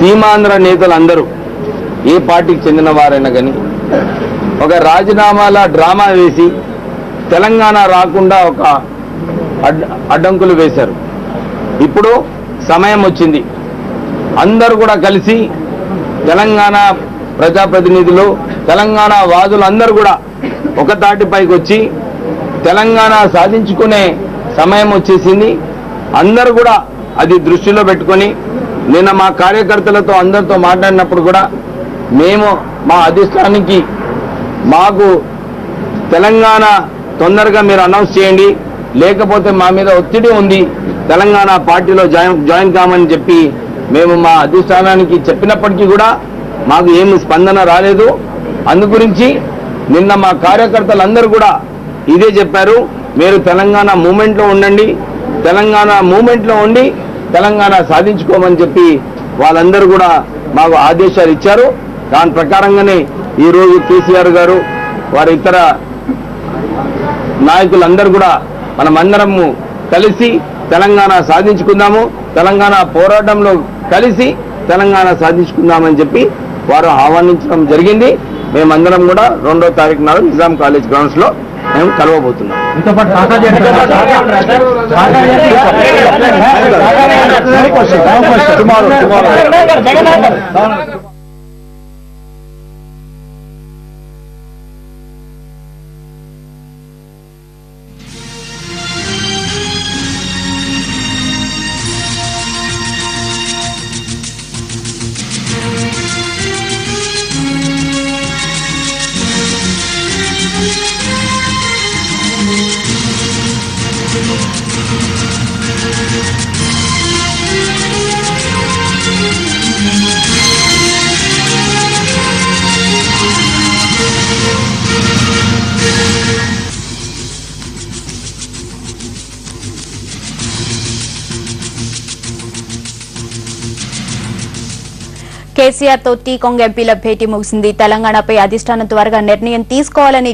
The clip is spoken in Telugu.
సీమాంధ్ర నేతలందరూ ఏ పార్టీకి చెందిన వారైనా కానీ ఒక రాజీనామాల డ్రామా వేసి తెలంగాణ రాకుండా ఒక అడ్డంకులు వేశారు. ఇప్పుడు సమయం వచ్చింది, అందరూ కూడా కలిసి తెలంగాణ ప్రజాప్రతినిధులు, తెలంగాణ వాదులు అందరూ కూడా ఒక తాటిపైకి వచ్చి తెలంగాణ సాధించుకునే సమయం వచ్చేసింది. అందరూ కూడా అది దృష్టిలో పెట్టుకొని నిన్న మా కార్యకర్తలతో అందరితో మాట్లాడినప్పుడు కూడా మేము మా అధిష్టానానికి మాకు తెలంగాణ తొందరగా మీరు అనౌన్స్ చేయండి, లేకపోతే మా మీద ఒత్తిడి ఉంది, తెలంగాణ పార్టీలో జాయిన్ కామని చెప్పి మేము మా అధిష్టానానికి చెప్పినప్పటికీ కూడా మాకు ఏమి స్పందన రాలేదు. అందుగురించి నిన్న మా కార్యకర్తలందరూ కూడా ఇదే చెప్పారు, మీరు తెలంగాణ మూమెంట్లో ఉండండి, తెలంగాణ మూమెంట్లో ఉండి తెలంగాణ సాధించుకోమని చెప్పి వాళ్ళందరూ కూడా మాకు ఆదేశాలు ఇచ్చారు. దాని ప్రకారంగానే ఈరోజు కేసీఆర్ గారు వారి ఇతర నాయకులందరూ కూడా మనమందరము కలిసి తెలంగాణ సాధించుకుందాము, తెలంగాణ పోరాటంలో కలిసి తెలంగాణ సాధించుకుందామని చెప్పి వారు ఆహ్వానించడం జరిగింది. మేమందరం కూడా 2వ తారీఖు నాడు నిజాం కాలేజ్ గ్రౌండ్స్ లో మేము కలవబోతున్నాం. కేసీఆర్ తో టీ కాంగ్ ఎంపీల భేటీ ముగిసింది. తెలంగాణపై అధిష్టానం త్వరగా నిర్ణయం తీసుకోవాలని